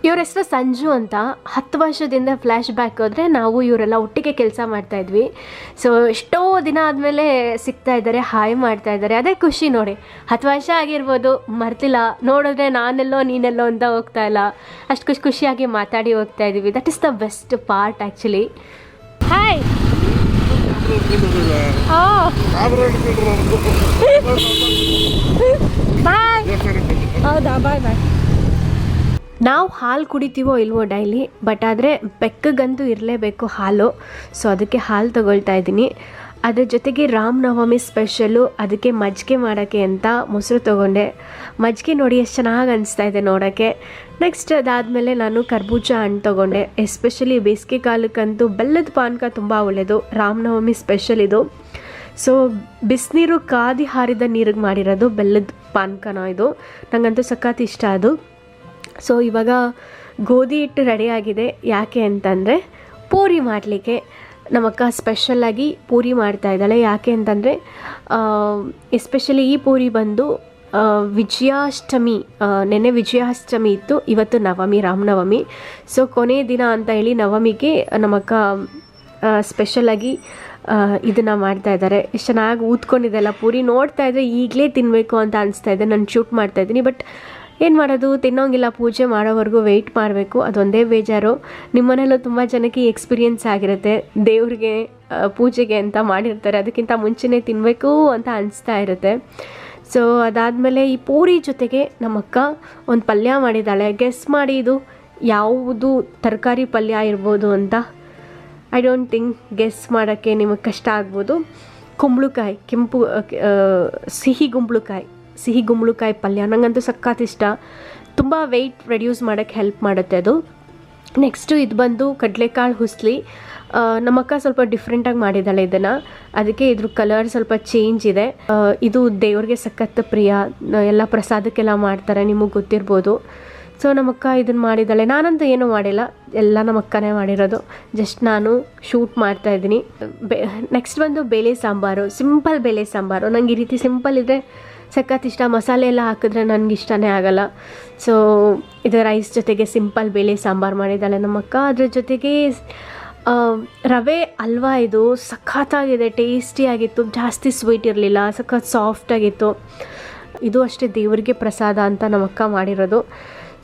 ಇವ್ರ ಹೆಸರು ಸಂಜು ಅಂತ. 10 ವರ್ಷದಿಂದ ಫ್ಲ್ಯಾಶ್ ಬ್ಯಾಕ್ ಹೋದರೆ ನಾವು ಇವರೆಲ್ಲ ಒಟ್ಟಿಗೆ ಕೆಲಸ ಮಾಡ್ತಾಯಿದ್ವಿ. ಸೊ ಎಷ್ಟೋ ದಿನ ಆದಮೇಲೆ ಸಿಗ್ತಾ ಇದ್ದಾರೆ, ಹಾಯ್ ಮಾಡ್ತಾ ಇದ್ದಾರೆ. ಅದೇ ಖುಷಿ ನೋಡಿ. 10 ವರ್ಷ ಆಗಿರ್ಬೋದು, ಮರ್ತಿಲ್ಲ. ನೋಡಿದ್ರೆ ನಾನೆಲ್ಲೋ ನೀನೆಲ್ಲೋ ಅಂತ ಹೋಗ್ತಾ ಇಲ್ಲ, ಅಷ್ಟು ಖುಷಿಯಾಗಿ ಮಾತಾಡಿ ಹೋಗ್ತಾ ಇದ್ದೀವಿ. That is the best part actually. Hi. Bye. ಹೌದಾ, ಬಾಯ್ ಬಾಯ್. ನಾವು ಹಾಲು ಕುಡಿತೀವೋ ಇಲ್ವೋ ಡೈಲಿ, ಬಟ್ ಆದರೆ ಬೆಕ್ಕಗಂತೂ ಇರಲೇಬೇಕು ಹಾಲು. ಸೊ ಅದಕ್ಕೆ ಹಾಲು ತೊಗೊಳ್ತಾ ಇದ್ದೀನಿ. ಅದ್ರ ಜೊತೆಗೆ ರಾಮನವಮಿ ಸ್ಪೆಷಲು, ಅದಕ್ಕೆ ಮಜ್ಜಿಗೆ ಮಾಡೋಕ್ಕೆ ಅಂತ ಮೊಸರು ತೊಗೊಂಡೆ. ಮಜ್ಜಿಗೆ ನೋಡಿ ಎಷ್ಟು ಚೆನ್ನಾಗಿ ಅನಿಸ್ತಾ ಇದೆ ನೋಡೋಕ್ಕೆ. ನೆಕ್ಸ್ಟ್ ಅದಾದಮೇಲೆ ನಾನು ಕರ್ಬೂಜ ಹಣ್ಣು ತೊಗೊಂಡೆ. ಎಸ್ಪೆಷಲಿ ಬೇಸಿಗೆ ಕಾಲಕ್ಕಂತೂ ಬೆಲ್ಲದ ಪಾನಕ ತುಂಬ ಒಳ್ಳೆಯದು. ರಾಮನವಮಿ ಸ್ಪೆಷಲ್ ಇದು. ಸೊ ಬಿಸಿನೀರು ಕಾದಿ ಹಾರಿದ ನೀರಿಗೆ ಮಾಡಿರೋದು ಬೆಲ್ಲದ ಪಾನಕನ ಇದು. ನನಗಂತೂ ಸಖತ್ ಇಷ್ಟ ಅದು. ಸೊ ಇವಾಗ ಗೋಧಿ ಹಿಟ್ಟು ರೆಡಿಯಾಗಿದೆ. ಯಾಕೆ ಅಂತಂದರೆ ಪೂರಿ ಮಾಡಲಿಕ್ಕೆ ನಮ್ಮಕ್ಕ ಸ್ಪೆಷಲ್ಲಾಗಿ ಪೂರಿ ಮಾಡ್ತಾ ಇದ್ದಾಳೆ. ಯಾಕೆ ಅಂತಂದರೆ ಎಸ್ಪೆಷಲಿ ಈ ಪೂರಿ ಬಂದು ವಿಜಯಾಷ್ಟಮಿ, ನೆನ್ನೆ ವಿಜಯಾಷ್ಟಮಿ ಇತ್ತು, ಇವತ್ತು ನವಮಿ, ರಾಮನವಮಿ. ಸೊ ಕೊನೆಯ ದಿನ ಅಂತ ಹೇಳಿ ನವಮಿಗೆ ನಮ್ಮಕ್ಕ ಸ್ಪೆಷಲಾಗಿ ಇದನ್ನು ಮಾಡ್ತಾ ಇದ್ದಾರೆ. ಎಷ್ಟು ಚೆನ್ನಾಗಿ ಊದ್ಕೊಂಡಿದ್ದೆಲ್ಲ ಪೂರಿ. ನೋಡ್ತಾ ಇದ್ದರೆ ಈಗಲೇ ತಿನ್ನಬೇಕು ಅಂತ ಅನಿಸ್ತಾ ಇದೆ. ನಾನು ಶೂಟ್ ಮಾಡ್ತಾಯಿದ್ದೀನಿ, ಬಟ್ ಏನು ಮಾಡೋದು, ತಿನ್ನೋಂಗಿಲ್ಲ. ಪೂಜೆ ಮಾಡೋವರೆಗೂ ವೆಯ್ಟ್ ಮಾಡಬೇಕು, ಅದೊಂದೇ ಬೇಜಾರು. ನಿಮ್ಮನೆಯಲ್ಲೂ ತುಂಬ ಜನಕ್ಕೆ ಎಕ್ಸ್ಪೀರಿಯೆನ್ಸ್ ಆಗಿರುತ್ತೆ. ದೇವ್ರಿಗೆ ಪೂಜೆಗೆ ಅಂತ ಮಾಡಿರ್ತಾರೆ, ಅದಕ್ಕಿಂತ ಮುಂಚೆನೇ ತಿನ್ನಬೇಕು ಅಂತ ಅನಿಸ್ತಾ ಇರುತ್ತೆ. ಸೊ ಅದಾದಮೇಲೆ ಈ ಪೂರಿ ಜೊತೆಗೆ ನಮ್ಮಕ್ಕ ಒಂದು ಪಲ್ಯ ಮಾಡಿದ್ದಾಳೆ. ಗೆಸ್ ಮಾಡಿ ಇದು ಯಾವುದು ತರಕಾರಿ ಪಲ್ಯ ಇರ್ಬೋದು ಅಂತ. ಐ ಡೋಂಟ್ ಥಿಂಕ್ ಗೆಸ್ ಮಾಡೋಕ್ಕೆ ನಿಮಗೆ ಕಷ್ಟ ಆಗ್ಬೋದು. ಕುಂಬಳಕಾಯಿ, ಕೆಂಪು ಸಿಹಿ ಗುಂಬಳಕಾಯಿ ಪಲ್ಯ ನನಗಂತೂ ಸಖತ್ ಇಷ್ಟ. ತುಂಬ ವೆಯ್ಟ್ ರೆಡ್ಯೂಸ್ ಮಾಡೋಕ್ಕೆ ಹೆಲ್ಪ್ ಮಾಡುತ್ತೆ ಅದು. ನೆಕ್ಸ್ಟು ಇದು ಬಂದು ಕಡಲೆಕಾಳು ಹುಸ್ಲಿ. ನಮ್ಮಕ್ಕ ಸ್ವಲ್ಪ ಡಿಫ್ರೆಂಟಾಗಿ ಮಾಡಿದ್ದಾಳೆ ಇದನ್ನು, ಅದಕ್ಕೆ ಇದ್ರ ಕಲರ್ ಸ್ವಲ್ಪ ಚೇಂಜ್ ಇದೆ. ಇದು ದೇವ್ರಿಗೆ ಸಖತ್ ಪ್ರಿಯ, ಎಲ್ಲ ಪ್ರಸಾದಕ್ಕೆಲ್ಲ ಮಾಡ್ತಾರೆ, ನಿಮಗೆ ಗೊತ್ತಿರ್ಬೋದು. ಸೊ ನಮ್ಮಕ್ಕ ಇದನ್ನು ಮಾಡಿದ್ದಾಳೆ. ನಾನಂತೂ ಏನೂ ಮಾಡಿಲ್ಲ, ಎಲ್ಲ ನಮ್ಮಕ್ಕನೇ ಮಾಡಿರೋದು. ಜಸ್ಟ್ ನಾನು ಶೂಟ್ ಮಾಡ್ತಾಯಿದ್ದೀನಿ. ನೆಕ್ಸ್ಟ್ ಬಂದು ಬೇಳೆ ಸಾಂಬಾರು, ಸಿಂಪಲ್ ಬೇಳೆ ಸಾಂಬಾರು. ನಂಗೆ ಈ ರೀತಿ ಸಿಂಪಲ್ ಇದ್ದರೆ ಸಖತ್ ಇಷ್ಟ. ಮಸಾಲೆ ಎಲ್ಲ ಹಾಕಿದ್ರೆ ನನಗೆ ಇಷ್ಟನೇ ಆಗಲ್ಲ. ಸೊ ಇದು ರೈಸ್ ಜೊತೆಗೆ ಸಿಂಪಲ್ ಬೇಳೆ ಸಾಂಬಾರು ಮಾಡಿದ್ದಾಳೆ ನಮ್ಮಕ್ಕ. ಅದ್ರ ಜೊತೆಗೆ ರವೆ ಹಲ್ವಾ, ಇದು ಸಖತ್ತಾಗಿದೆ, ಟೇಸ್ಟಿಯಾಗಿತ್ತು. ಜಾಸ್ತಿ ಸ್ವೀಟ್ ಇರಲಿಲ್ಲ, ಸಖತ್ ಸಾಫ್ಟಾಗಿತ್ತು. ಇದು ಅಷ್ಟೇ ದೇವರಿಗೆ ಪ್ರಸಾದ ಅಂತ ನಮ್ಮಕ್ಕ ಮಾಡಿರೋದು.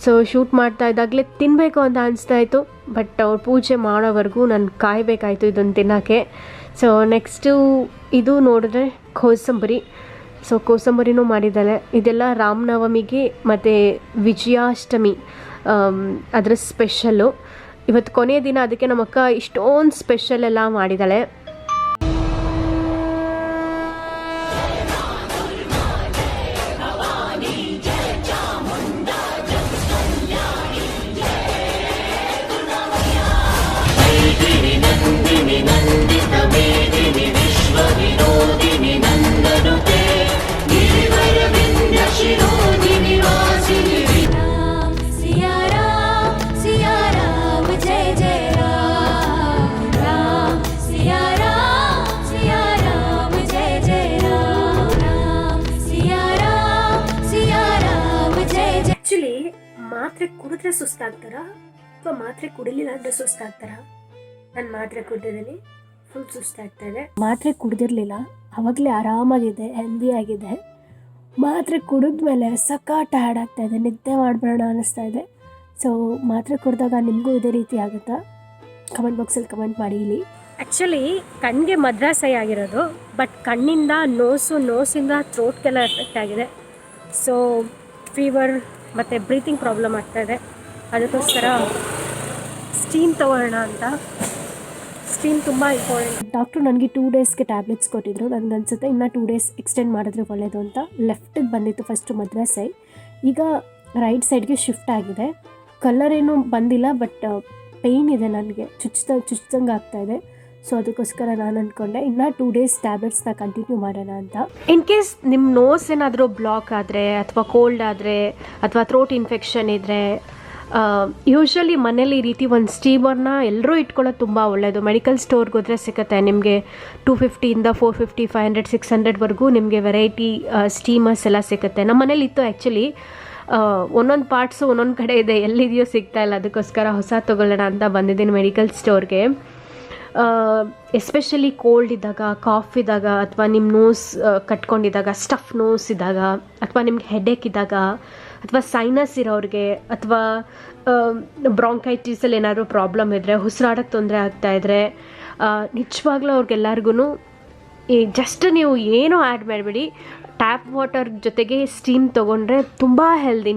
ಸೊ ಶೂಟ್ ಮಾಡ್ತಾ ಇದ್ದಾಗಲೇ ತಿನ್ನಬೇಕು ಅಂತ ಅನಿಸ್ತಾ ಇತ್ತು, ಬಟ್ ಅವ್ರು ಪೂಜೆ ಮಾಡೋವರೆಗೂ ನಾನು ಕಾಯಬೇಕಾಯಿತು ಇದನ್ನು ತಿನ್ನೋಕ್ಕೆ. ಸೊ ನೆಕ್ಸ್ಟು ಇದು ನೋಡಿದ್ರೆ ಕೋಸಂಬರಿ. ಸೊ ಕೋಸಂಬರಿನೂ ಮಾಡಿದ್ದಾಳೆ. ಇದೆಲ್ಲ ರಾಮನವಮಿಗೆ ಮತ್ತು ವಿಜಯಾಷ್ಟಮಿ ಅದರ ಸ್ಪೆಷಲ್ಲು. ಇವತ್ತು ಕೊನೆಯ ದಿನ, ಅದಕ್ಕೆ ನಮ್ಮಕ್ಕ ಇಷ್ಟೊಂದು ಸ್ಪೆಷಲ್ ಎಲ್ಲ ಮಾಡಿದ್ದಾಳೆ. ಮಾತ್ರೆ ಕುಡಿದ್ರೆ ಸುಸ್ತಾಗ್ತಾರಾ ಅಥವಾ ಮಾತ್ರೆ ಕುಡಿಲಿಲ್ಲ ಅಂದರೆ ಸುಸ್ತಾಗ್ತಾರಾ? ನಾನು ಮಾತ್ರೆ ಕುಡಿದಿದ್ದೀನಿ, ಫುಲ್ ಸುಸ್ತಾಗ್ತಾ ಇದೆ. ಮಾತ್ರೆ ಕುಡಿದಿರಲಿಲ್ಲ, ಆವಾಗಲೇ ಆರಾಮಾಗಿದೆ, ಹೆಲ್ದಿ ಆಗಿದೆ. ಮಾತ್ರೆ ಕುಡಿದ್ಮೇಲೆ ಸಖತ್ ಟಯರ್ಡ್ ಆಗ್ತಾ ಇದೆ, ನಿದ್ದೆ ಮಾಡಬೇಡ ಅನ್ನಿಸ್ತಾ ಇದೆ. ಸೊ ಮಾತ್ರೆ ಕುಡಿದಾಗ ನಿಮಗೂ ಇದೇ ರೀತಿ ಆಗುತ್ತಾ? ಕಮೆಂಟ್ ಬಾಕ್ಸಲ್ಲಿ ಕಮೆಂಟ್ ಮಾಡಿ ಇಲ್ಲಿ. ಆ್ಯಕ್ಚುಲಿ ಕಣ್ಣಿಗೆ ಮದ್ರಾಸೈ ಆಗಿರೋದು, ಬಟ್ ಕಣ್ಣಿಂದ ನೋಸಿಂದ ಥ್ರೋಟ್ಗೆಲ್ಲ ಎಫೆಕ್ಟ್ ಆಗಿದೆ. ಸೊ ಫೀವರ್ ಮತ್ತು ಬ್ರೀತಿಂಗ್ ಪ್ರಾಬ್ಲಮ್ ಆಗ್ತಾಯಿದೆ. ಅದಕ್ಕೋಸ್ಕರ ಸ್ಟೀಮ್ ತೊಗೊಳ್ಳೋಣ ಅಂತ. ಸ್ಟೀಮ್ ತುಂಬ ಇಂಪಾರ್ಟೆಂಟ್. ಡಾಕ್ಟ್ರು ನನಗೆ 2 ಡೇಸ್ಗೆ ಟ್ಯಾಬ್ಲೆಟ್ಸ್ ಕೊಟ್ಟಿದ್ರು. ನನಗನ್ಸುತ್ತೆ ಇನ್ನೂ 2 ಡೇಸ್ ಎಕ್ಸ್ಟೆಂಡ್ ಮಾಡಿದ್ರೆ ಒಳ್ಳೆಯದು ಅಂತ. ಲೆಫ್ಟಿಗೆ ಬಂದಿತ್ತು ಫಸ್ಟು ಮದ್ರಾಸೈ, ಈಗ ರೈಟ್ ಸೈಡ್ಗೆ ಶಿಫ್ಟ್ ಆಗಿದೆ. ಕಲರ್ ಏನೂ ಬಂದಿಲ್ಲ, ಬಟ್ ಪೇಯ್ನ್ ಇದೆ, ನನಗೆ ಚುಚ್ಚಿದಂಗೆ ಆಗ್ತಾಯಿದೆ. ಸೊ ಅದಕ್ಕೋಸ್ಕರ ನಾನು ಅಂದ್ಕೊಂಡೆ ಇನ್ನೂ 2 ಡೇಸ್ ಟ್ಯಾಬ್ಲೆಟ್ಸ್ನ ಕಂಟಿನ್ಯೂ ಮಾಡೋಣ ಅಂತ. ಇನ್ ಕೇಸ್ ನಿಮ್ಮ ನೋಸ್ ಏನಾದರೂ ಬ್ಲಾಕ್ ಆದರೆ, ಅಥವಾ ಕೋಲ್ಡ್ ಆದರೆ, ಅಥವಾ ಥ್ರೋಟ್ ಇನ್ಫೆಕ್ಷನ್ ಇದ್ದರೆ, ಯೂಶ್ವಲಿ ಮನೇಲಿ ಈ ರೀತಿ ಒಂದು ಸ್ಟೀಮರ್ನ ಎಲ್ಲರೂ ಇಟ್ಕೊಳ್ಳೋದು ತುಂಬ ಒಳ್ಳೆಯದು. ಮೆಡಿಕಲ್ ಸ್ಟೋರ್ಗೆ ಹೋದರೆ ಸಿಗುತ್ತೆ ನಿಮಗೆ 250ಇಂದ 450, 500, 600ವರೆಗೂ ನಿಮಗೆ ವೆರೈಟಿ ಸ್ಟೀಮರ್ಸ್ ಎಲ್ಲ ಸಿಗುತ್ತೆ. ನಮ್ಮ ಮನೇಲಿ ಇತ್ತು ಆ್ಯಕ್ಚುಲಿ. ಒಂದೊಂದು ಪಾರ್ಟ್ಸು ಒಂದೊಂದು ಕಡೆ ಇದೆ, ಎಲ್ಲಿದೆಯೋ ಸಿಗ್ತಾ ಇಲ್ಲ. ಅದಕ್ಕೋಸ್ಕರ ಹೊಸ ತೊಗೊಳ್ಳೋಣ ಅಂತ ಬಂದಿದ್ದೀನಿ ಮೆಡಿಕಲ್ ಸ್ಟೋರ್ಗೆ. ಎಸ್ಪೆಷಲಿ ಕೋಲ್ಡ್ ಇದ್ದಾಗ, ಕಾಫ್ ಇದ್ದಾಗ, ಅಥವಾ ನಿಮ್ಮ ನೋಸ್ ಕಟ್ಕೊಂಡಿದ್ದಾಗ, ಸ್ಟಫ್ ನೋಸ್ ಇದ್ದಾಗ, ಅಥವಾ ನಿಮ್ಗೆ ಹೆಡೇಕ್ ಇದ್ದಾಗ, ಅಥವಾ ಸೈನಸ್ ಇರೋರಿಗೆ, ಅಥವಾ ಬ್ರಾಂಕೈಟಿಸಲ್ಲಿ ಏನಾದರೂ ಪ್ರಾಬ್ಲಮ್ ಇದ್ದರೆ, ಉಸಿರಾಡೋಕ್ಕೆ ತೊಂದರೆ ಆಗ್ತಾಯಿದ್ರೆ, ನಿಜವಾಗ್ಲೂ ಅವ್ರಿಗೆಲ್ಲರಿಗೂ ಈ ಜಸ್ಟ್ ನೀವು ಏನೂ ಆ್ಯಡ್ ಮಾಡಬೇಡಿ, ಟ್ಯಾಪ್ ವಾಟರ್ ಜೊತೆಗೆ ಸ್ಟೀಮ್ ತೊಗೊಂಡ್ರೆ ತುಂಬ ಹೆಲ್ದಿ.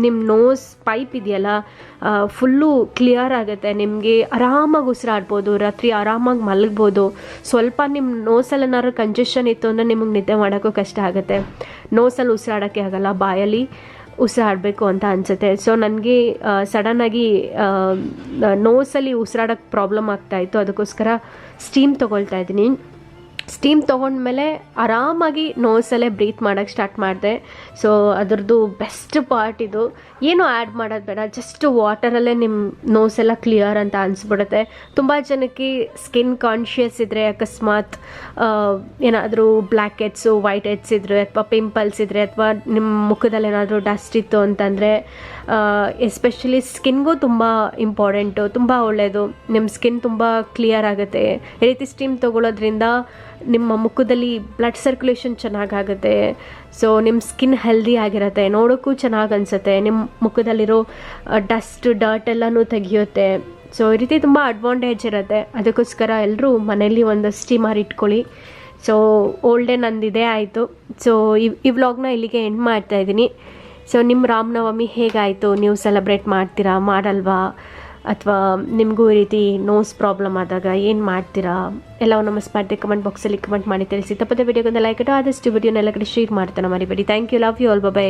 ನಿಮ್ಮ ನೋಸ್ ಪೈಪ್ ಇದೆಯಲ್ಲ ಫುಲ್ಲು ಕ್ಲಿಯರ್ ಆಗುತ್ತೆ. ನಿಮಗೆ ಆರಾಮಾಗಿ ಉಸಿರಾಡ್ಬೋದು, ರಾತ್ರಿ ಆರಾಮಾಗಿ ಮಲಗ್ಬೋದು. ಸ್ವಲ್ಪ ನಿಮ್ಮ ನೋಸಲ್ಲಿ ಏನಾದ್ರು ಕಂಜೆಷನ್ ಇತ್ತು ಅಂದರೆ ನಿಮಗೆ ನಿದ್ದೆ ಮಾಡೋಕ್ಕೂ ಕಷ್ಟ ಆಗುತ್ತೆ. ನೋಸಲ್ಲಿ ಉಸಿರಾಡೋಕ್ಕೆ ಆಗಲ್ಲ, ಬಾಯಲ್ಲಿ ಉಸಿರಾಡಬೇಕು ಅಂತ ಅನಿಸುತ್ತೆ. ಸೊ ನನಗೆ ಸಡನ್ನಾಗಿ ನೋಸಲ್ಲಿ ಉಸಿರಾಡೋಕ್ಕೆ ಪ್ರಾಬ್ಲಮ್ ಆಗ್ತಾಯಿತ್ತು. ಅದಕ್ಕೋಸ್ಕರ ಸ್ಟೀಮ್ ತೊಗೊಳ್ತಾ ಇದ್ದೀನಿ. ಸ್ಟೀಮ್ ತೊಗೊಂಡ್ಮೇಲೆ ಆರಾಮಾಗಿ ನೋಸಲ್ಲೇ ಬ್ರೀತ್ ಮಾಡೋಕ್ಕೆ ಸ್ಟಾರ್ಟ್ ಮಾಡಿದೆ. ಸೊ ಅದರದ್ದು ಬೆಸ್ಟ್ ಪಾರ್ಟ್ ಇದು. ಏನೂ ಆ್ಯಡ್ ಮಾಡೋದು ಬೇಡ, ಜಸ್ಟ್ ವಾಟರಲ್ಲೇ ನಿಮ್ಮ ನೋಸೆಲ್ಲ ಕ್ಲಿಯರ್ ಅಂತ ಅನಿಸ್ಬಿಡುತ್ತೆ. ತುಂಬ ಜನಕ್ಕೆ ಸ್ಕಿನ್ ಕಾನ್ಷಿಯಸ್ ಇದ್ದರೆ, ಅಕಸ್ಮಾತ್ ಏನಾದರೂ ಬ್ಲ್ಯಾಕ್ ಹೆಡ್ಸು, ವೈಟ್ ಹೆಡ್ಸ್ ಇದ್ದರೆ, ಅಥವಾ ಪಿಂಪಲ್ಸ್ ಇದ್ದರೆ, ಅಥವಾ ನಿಮ್ಮ ಮುಖದಲ್ಲಿ ಏನಾದರೂ ಡಸ್ಟ್ ಇತ್ತು ಅಂತಂದರೆ, ಎಸ್ಪೆಷಲಿ ಸ್ಕಿನ್ಗೂ ತುಂಬ ಇಂಪಾರ್ಟೆಂಟು, ತುಂಬ ಒಳ್ಳೆಯದು. ನಿಮ್ಮ ಸ್ಕಿನ್ ತುಂಬ ಕ್ಲಿಯರ್ ಆಗುತ್ತೆ. ಈ ರೀತಿ ಸ್ಟೀಮ್ ತೊಗೊಳ್ಳೋದ್ರಿಂದ ನಿಮ್ಮ ಮುಖದಲ್ಲಿ ಬ್ಲಡ್ ಸರ್ಕ್ಯುಲೇಷನ್ ಚೆನ್ನಾಗಾಗುತ್ತೆ. ಸೊ ನಿಮ್ಮ ಸ್ಕಿನ್ ಹೆಲ್ದಿ ಆಗಿರುತ್ತೆ, ನೋಡೋಕ್ಕೂ ಚೆನ್ನಾಗಿ ಅನಿಸುತ್ತೆ. ನಿಮ್ಮ ಮುಖದಲ್ಲಿರೋ ಡರ್ಟ್ ಎಲ್ಲನೂ ತೆಗೆಯುತ್ತೆ. ಸೊ ಈ ರೀತಿ ತುಂಬ ಅಡ್ವಾಂಟೇಜ್ ಇರುತ್ತೆ. ಅದಕ್ಕೋಸ್ಕರ ಎಲ್ಲರೂ ಮನೇಲಿ ಒಂದು ಸ್ಟೀಮರ್ ಇಟ್ಕೊಳ್ಳಿ. ಸೊ ಓಲ್ಡ್ ಡೇ ನಂದಿದೆ ಆಯಿತು. ಸೊ ಈ ವ್ಲಾಗ್ನ ಇಲ್ಲಿಗೆ ಎಂಡ್ ಮಾಡ್ತಾಯಿದ್ದೀನಿ. ಸೊ ನಿಮ್ಮ ರಾಮನವಮಿ ಹೇಗಾಯಿತು? ನೀವು ಸೆಲೆಬ್ರೇಟ್ ಮಾಡ್ತೀರಾ, ಮಾಡಲ್ವಾ? ಅಥವಾ ನಿಮಗೂ ಈ ರೀತಿ ನೋಸ್ ಪ್ರಾಬ್ಲಮ್ ಆದಾಗ ಏನು ಮಾಡ್ತೀರಾ ಎಲ್ಲವೂ ಸ್ಪಾರ್ಟಿ ಕಮೆಂಟ್ ಬಾಕ್ಸಲ್ಲಿ ಕಮೆಂಟ್ ಮಾಡಿ ತಿಳಿಸಿ. ತಪ್ಪದೆ ವಿಡಿಯೋಗೊಂದು ಲೈಕ್ ಇಟ್ಟು ಆದಷ್ಟು ವಿಡಿಯೋನೆಲ್ಲ ಕಡೆ ಶೇರ್ ಮಾಡ್ತಾನೆ ಮರಿಬೇಡಿ. Thank you, love you all, by.